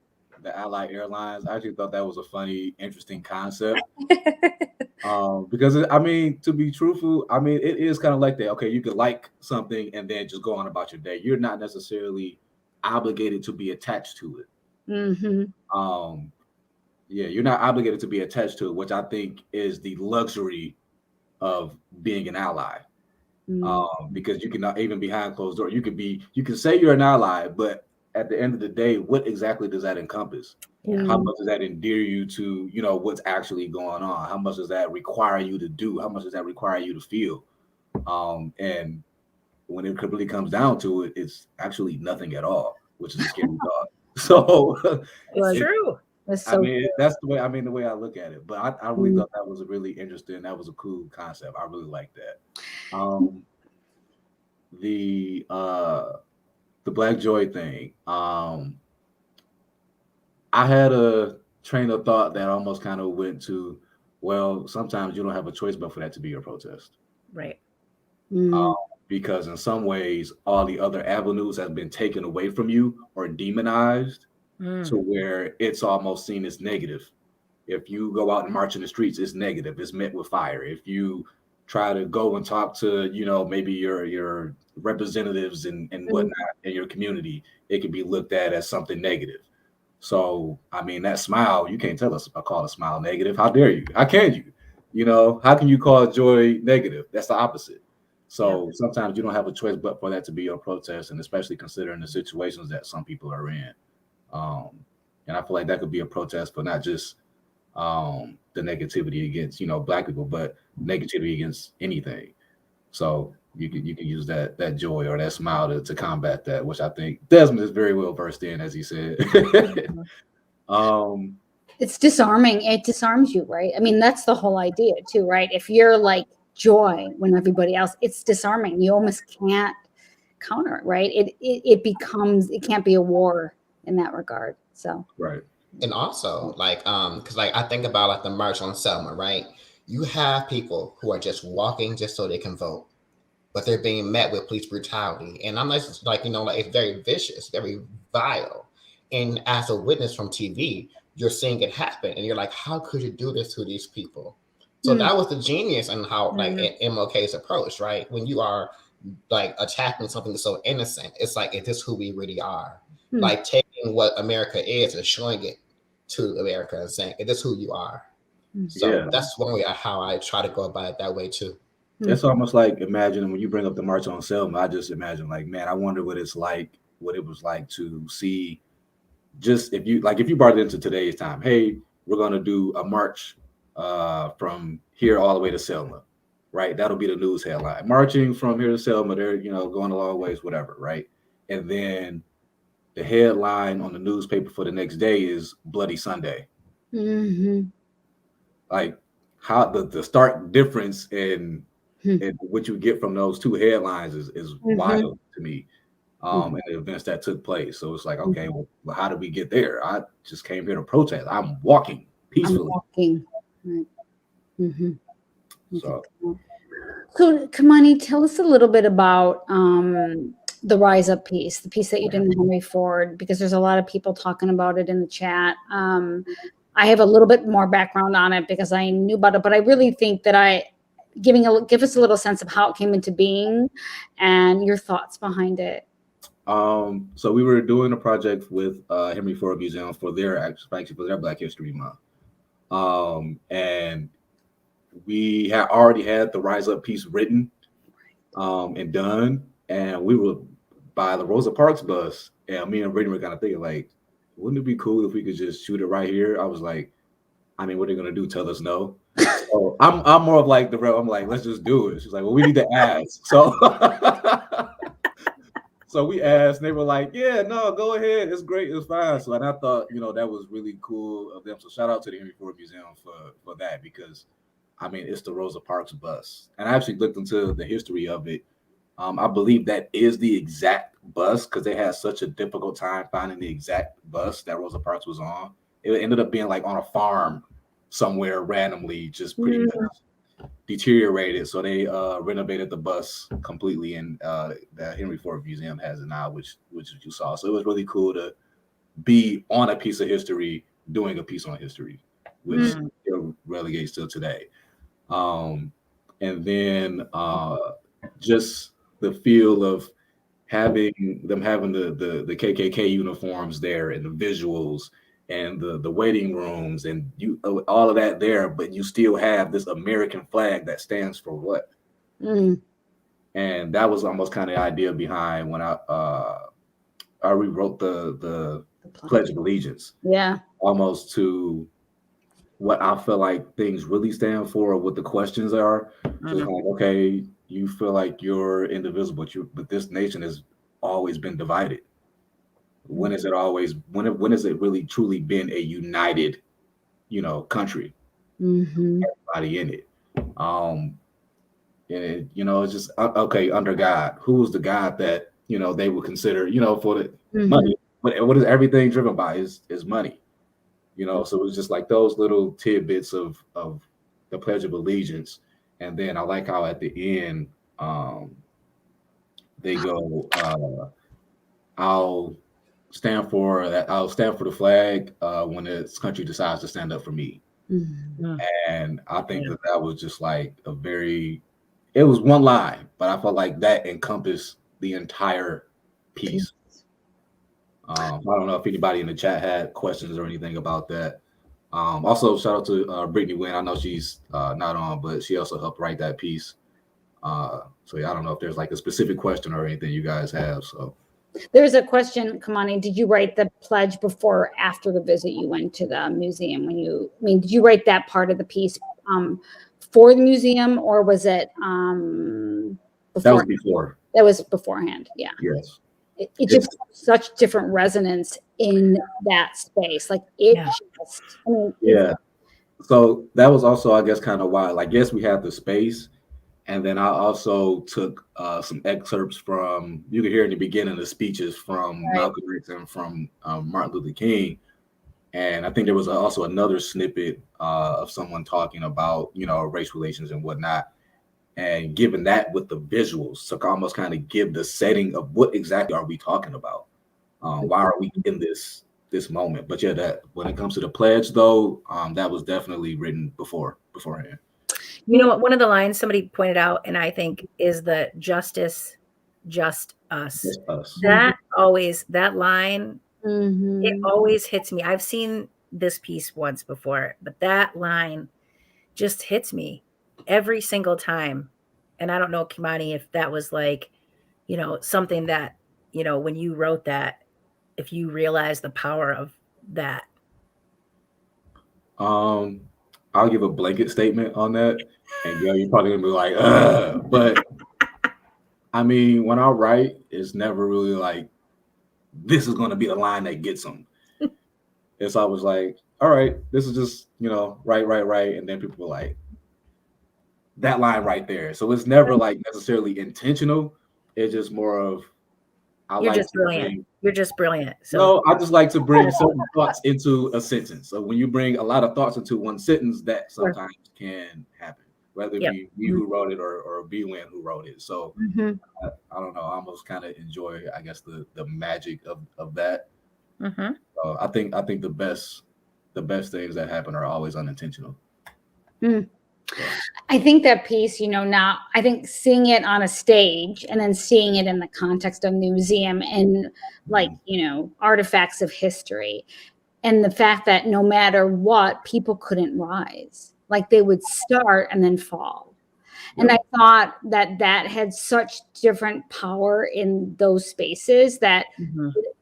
Allied Airlines. I actually thought that was a funny, interesting concept. Because to be truthful, it is kind of like that. Okay, you could like something and then just go on about your day. You're not necessarily obligated to be attached to it. Yeah, you're not obligated to be attached to it, which I think is the luxury of being an ally. Because you cannot, even behind closed doors, you can say you're an ally, but at the end of the day, what exactly does that encompass? How much does that endear you to, what's actually going on? How much does that require you to do? How much does that require you to feel? And when it really comes down to it, it's actually nothing at all, which is a scary thought. So it's true. That's the way I look at it. But I really thought that was a really interesting. That was a cool concept. I really like that. The Black Joy thing. I had a train of thought that almost kind of went to, well, sometimes you don't have a choice but for that to be your protest. Right. Because in some ways, all the other avenues have been taken away from you or demonized to where it's almost seen as negative. If you go out and march in the streets, it's negative. It's met with fire. If you try to go and talk to, maybe your representatives and whatnot in your community, it can be looked at as something negative. So, that smile, you can't tell us I call a smile negative. How dare you? How can you? How can you call joy negative? That's the opposite. So sometimes you don't have a choice but for that to be your protest, and especially considering the situations that some people are in. And I feel like that could be a protest for not just the negativity against, Black people, but negativity against anything. So you can use that joy or that smile to combat that, which I think Desmond is very well versed in, as he said. It's disarming. It disarms you, right? That's the whole idea too, right? If you're like joy when everybody else, it's disarming. You almost can't counter it, right? It can't be a war in that regard. So right. And also, because I think about the March on Selma, right? You have people who are just walking just so they can vote, but they're being met with police brutality, and I'm it's very vicious, very vile. And as a witness from TV, you're seeing it happen, and you're like, how could you do this to these people? So that was the genius in how MLK's approach, right? When you are attacking something so innocent, it's is this who we really are? Taking what America is and showing it to America and saying, "Is this who you are?" So Yeah. that's one way how I try to go about it that way too. It's almost like imagine when you bring up the March on Selma, I just imagine like, man, I wonder what it was like to see just if you brought it into today's time, hey, we're gonna do a march from here all the way to Selma, right? That'll be the news headline. Marching from here to Selma, they're going a long ways, whatever, right? And then the headline on the newspaper for the next day is Bloody Sunday. Mm-hmm. Like how the stark difference in what you get from those two headlines is wild to me. And the events that took place. So it's like, okay, well, how did we get there? I just came here to protest. I'm walking peacefully. Right. Mm-hmm. So Kamani, tell us a little bit about the Rise Up piece, the piece that you did in Henry Ford, because there's a lot of people talking about it in the chat. I have a little bit more background on it because I knew about it, but I really think that give us a little sense of how it came into being and your thoughts behind it. So we were doing a project with Henry Ford Museum for their Black History Month. And we had already had the Rise Up piece written and done, and we were by the Rosa Parks bus, and me and Brittany were kind of thinking like, wouldn't it be cool if we could just shoot it right here? I was like, I mean, what are they gonna do? Tell us no? So I'm more of like I'm like, let's just do it. She's like, well, we need to ask. So so we asked, and they were like, yeah, no, go ahead. It's great. It's fine. So, and I thought, that was really cool of them. So shout out to the Henry Ford Museum for that, because, I mean, it's the Rosa Parks bus. And I actually looked into the history of it. I believe that is the exact bus because they had such a difficult time finding the exact bus that Rosa Parks was on. It ended up being like on a farm somewhere randomly, just pretty much deteriorated. So they renovated the bus completely, and the Henry Ford Museum has it now, which you saw. So it was really cool to be on a piece of history, doing a piece on history, which still relegates till today. And then just the feel of having the KKK uniforms there and the visuals and the waiting rooms and all of that there, but you still have this American flag that stands for what? And that was almost kind of the idea behind when I rewrote the Pledge of Allegiance. Yeah. Almost to what I feel like things really stand for, or what the questions are. So it's like, okay, you feel like you're indivisible, but this nation has always been divided. When has it really truly been a united, country? Everybody in it. And it's just okay, under God. Who was the God that they would consider, for the money? But what is everything driven by is money. So it was just like those little tidbits of the Pledge of Allegiance. And then I like how at the end they go, I'll stand for the flag when this country decides to stand up for me. And I think that was just like it was one line, but I felt like that encompassed the entire piece. I don't know if anybody in the chat had questions or anything about that. Also, shout out to Brittany Wynn. I know she's not on, but she also helped write that piece. So yeah, I don't know if there's like a specific question or anything you guys have. So there's a question, Kamani. Did you write the pledge before or after the visit you went to the museum? Did you write that part of the piece for the museum, or was it before? That was before. That was beforehand. Yeah. Yes. It just has such different resonance in that space. Like it just, So that was also, I guess, kind of why, like, yes, we had the space. And then I also took some excerpts from, you could hear in the beginning the speeches from Malcolm X and from Martin Luther King. And I think there was also another snippet of someone talking about, race relations and whatnot. And given that with the visuals to almost kind of give the setting of what exactly are we talking about? Why are we in this moment? But yeah, that when it comes to the pledge, though, that was definitely written beforehand. You know what? One of the lines somebody pointed out, and I think is the justice, just us. Just us. That line, it always hits me. I've seen this piece once before, but that line just hits me every single time. And I don't know, Kimani, if that was like, something that, when you wrote that, if you realize the power of that. I'll give a blanket statement on that, and you're probably gonna be like, but I mean, when I write, it's never really like this is gonna be the line that gets them. It's always like, all right, this is just right, and then people are like that line right there. So it's never like necessarily intentional. It's just more of You're just brilliant. You're just brilliant. So no, I just like to bring certain thoughts into a sentence. So when you bring a lot of thoughts into one sentence, that sometimes can happen, whether it be me who wrote it or B Win who wrote it. So I don't know. I almost kind of enjoy, I guess, the magic of that. So I think the best things that happen are always unintentional. I think that piece, now I think seeing it on a stage and then seeing it in the context of museum and like, artifacts of history, and the fact that no matter what, people couldn't rise. Like they would start and then fall. And I thought that had such different power in those spaces that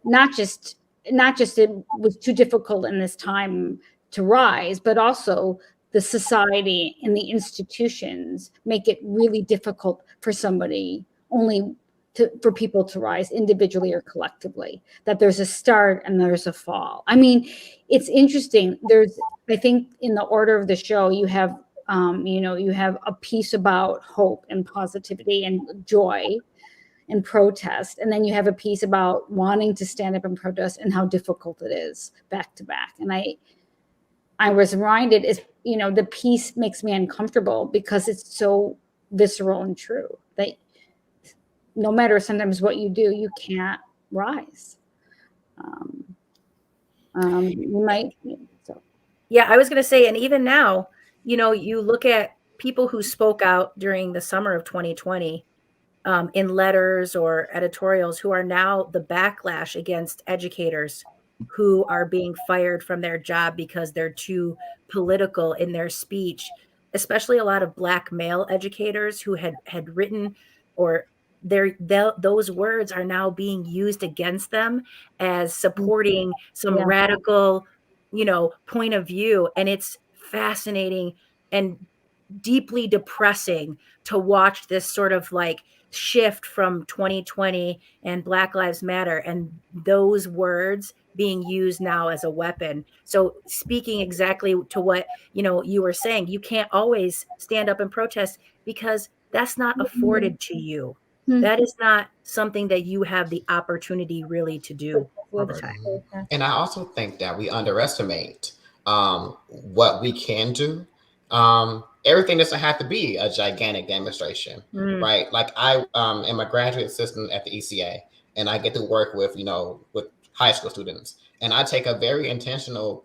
not just it was too difficult in this time to rise, but also the society and the institutions make it really difficult for somebody for people to rise individually or collectively, that there's a start and there's a fall. I mean, it's interesting. I think in the order of the show, you have, you have a piece about hope and positivity and joy and protest. And then you have a piece about wanting to stand up and protest and how difficult it is back to back. And I was reminded the piece makes me uncomfortable because it's so visceral and true that no matter sometimes what you do, you can't rise. You might. So. Yeah, I was going to say, and even now, you look at people who spoke out during the summer of 2020 in letters or editorials who are now the backlash against educators who are being fired from their job because they're too political in their speech, especially a lot of Black male educators who had written or those words are now being used against them as supporting some radical, point of view. And it's fascinating and deeply depressing to watch this sort of like shift from 2020 and Black Lives Matter and those words being used now as a weapon. So speaking exactly to what, you were saying, you can't always stand up and protest because that's not afforded to you. That is not something that you have the opportunity really to do all the time. And I also think that we underestimate what we can do. Everything doesn't have to be a gigantic demonstration, right? Like I am a graduate assistant at the ECA, and I get to work with with high school students, and I take a very intentional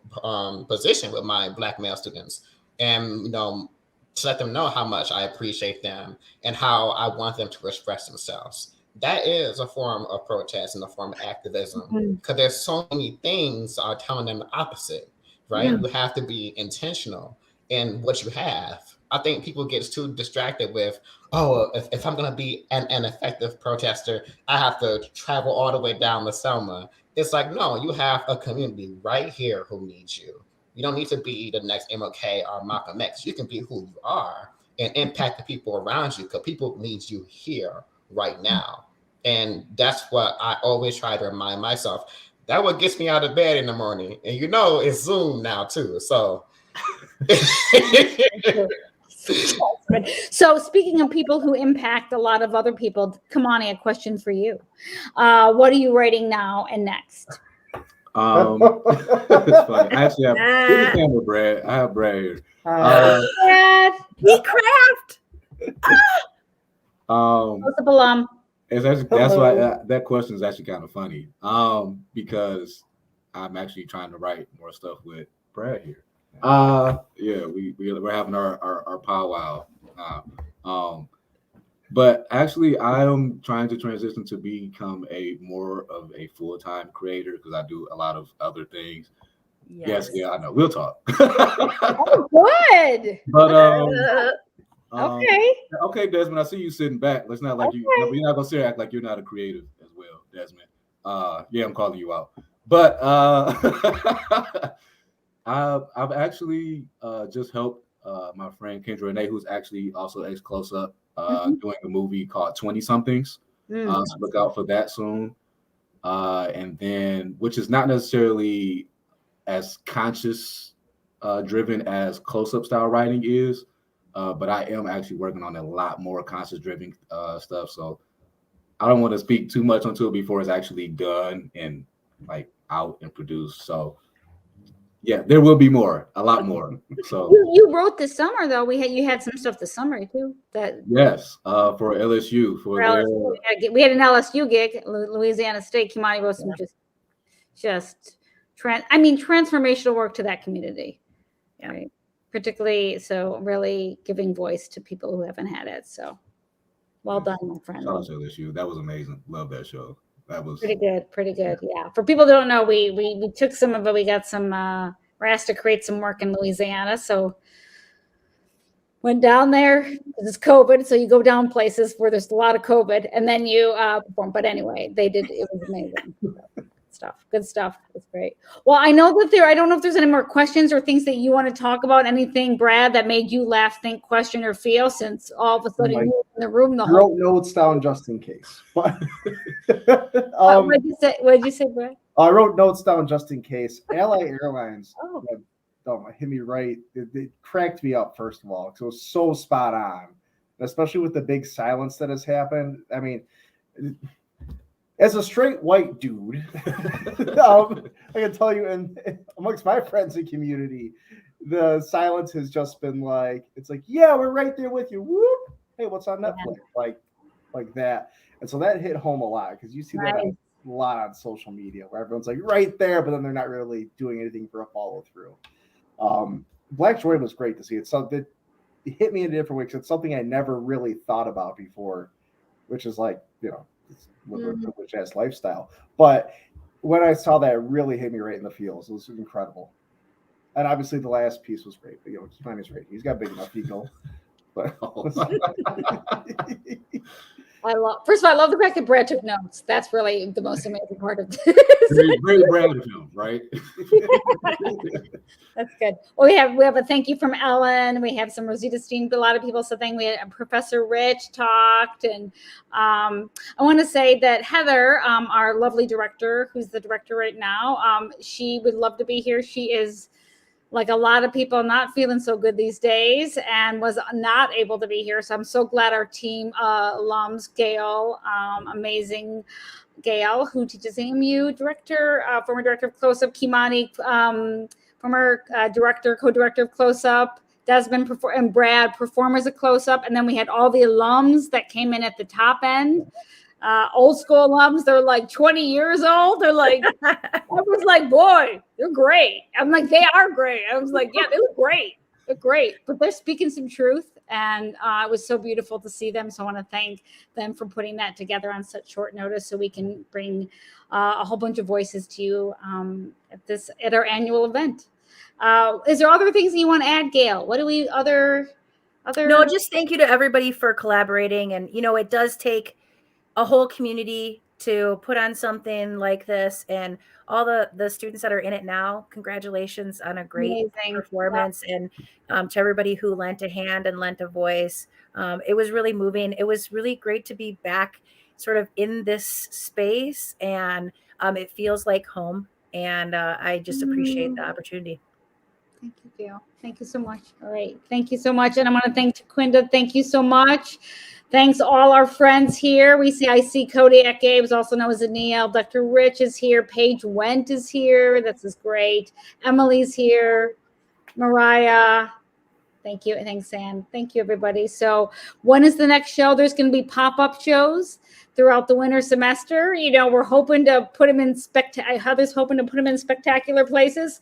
position with my Black male students, and to let them know how much I appreciate them and how I want them to express themselves. That is a form of protest and a form of activism, because there's so many things are telling them the opposite, right? You have to be intentional in what you have. I think people get too distracted with, if I'm going to be an effective protester, I have to travel all the way down to Selma. It's like, no, you have a community right here who needs you. You don't need to be the next MLK or Malcolm X. You can be who you are and impact the people around you, because people need you here right now. And that's what I always try to remind myself. That what gets me out of bed in the morning. And it's Zoom now too. So So speaking of people who impact a lot of other people, Kamani, a question for you. What are you writing now and next? It's funny. I actually have Brad. I have Brad here. Brad, we craft. What's up, alum? It's actually, that's why that question is actually kind of funny. Because I'm actually trying to write more stuff with Brad here. Yeah, we're having our powwow. But actually, I am trying to transition to become more of a full-time creator, because I do a lot of other things. Yes, yeah, I know. We'll talk. Oh, good. But Okay. okay, Desmond, I see you sitting back. Let's not like you. No, you're not gonna sit act like you're not a creative as well, Desmond. Yeah, I'm calling you out. But I've actually just helped my friend Kendra Renee, who's actually also ex Close-Up, doing a movie called 20 Somethings. So look out for that soon. And then, which is not necessarily as conscious driven as Close-Up style writing is, but I am actually working on a lot more conscious driven stuff. So I don't want to speak too much until before it's actually done and like out and produced. So yeah, there will be more, a lot more. So You wrote this summer though. You had some stuff this summer too. That yes, for LSU for their we had an LSU gig, Louisiana State. Kimani wrote some transformational work to that community, right? Particularly, so really giving voice to people who haven't had it. So, well done, my friend. Shout out to LSU. That was amazing. Love that show. That was pretty good. Yeah. For people that don't know, we took some of it. We got some. We're asked to create some work in Louisiana, so went down there because it's COVID. So you go down places where there's a lot of COVID, and then you perform. But anyway, they did. It was amazing. Good stuff. It's great. Well, I know that I don't know if there's any more questions or things that you want to talk about. Anything, Brad, that made you laugh, think, question, or feel since all of a sudden you were in the room. I wrote notes down just in case. But what'd you say, Brad? I wrote notes down just in case. Ally Airlines hit me right. It cracked me up, first of all, because it was so spot on, especially with the big silence that has happened. I mean, as a straight white dude, I can tell you, and amongst my friends and community, the silence has just been like, it's like, yeah, we're right there with you. Whoop. Hey, what's on Netflix? Like that. And so that hit home a lot because you see that a lot on social media where everyone's like right there, but then they're not really doing anything for a follow through. Black Joy was great to see. It's something it hit me in a different way because it's something I never really thought about before, which is like, live a privileged ass lifestyle. But when I saw that, it really hit me right in the feels. It was incredible. And obviously the last piece was great. But Kimani's right. He's got big enough ego. But First of all, I love the fact that Brad took notes. That's really the most amazing part of this. Very Brad of him, right? That's good. Well, we have a thank you from Ellen. We have some Rosita Steen. A lot of people said thank. We had Professor Rich talked, and I want to say that Heather, our lovely director, who's the director right now, she would love to be here. She is, like a lot of people, not feeling so good these days and was not able to be here. So I'm so glad our team alums, Gail, amazing Gail, who teaches AMU, director, former director of Close-Up, Kimani, former director, co-director of Close-Up, Desmond and Brad, performers of Close-Up. And then we had all the alums that came in at the top end. Old school alums, they're like 20 years old. They're like, I was like, boy, they're great. I'm like, they are great. I was like, yeah, they look great. They're great, but they're speaking some truth. And it was so beautiful to see them. So I want to thank them for putting that together on such short notice so we can bring a whole bunch of voices to you at our annual event. Is there other things that you want to add, Gail? What do we other? No, just thank you to everybody for collaborating. And, it does take a whole community to put on something like this, and all the students that are in it now, congratulations on a great performance. And to everybody who lent a hand and lent a voice, it was really moving. It was really great to be back sort of in this space, and it feels like home, and I just appreciate the opportunity. Thank you, Gail. Thank you so much. All right. Thank you so much. And I want to thank Taquinda. Thank you so much. Thanks all our friends here. I see Kodiak Gabe, also known as Aniel. Dr. Rich is here. Paige Went is here. This is great. Emily's here. Mariah. Thank you. Thanks, Sam. Thank you, everybody. So when is the next show? There's going to be pop-up shows throughout the winter semester. We're hoping to put them in Heather's hoping to put them in spectacular places.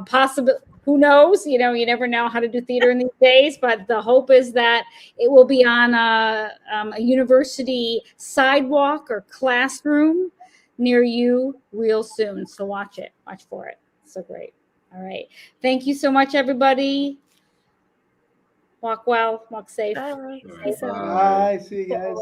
Possible, who knows? You never know how to do theater in these days, but the hope is that it will be on a university sidewalk or classroom near you real soon. So watch for it. So great. All right. Thank you so much, everybody. Walk well, walk safe. Bye. See you guys.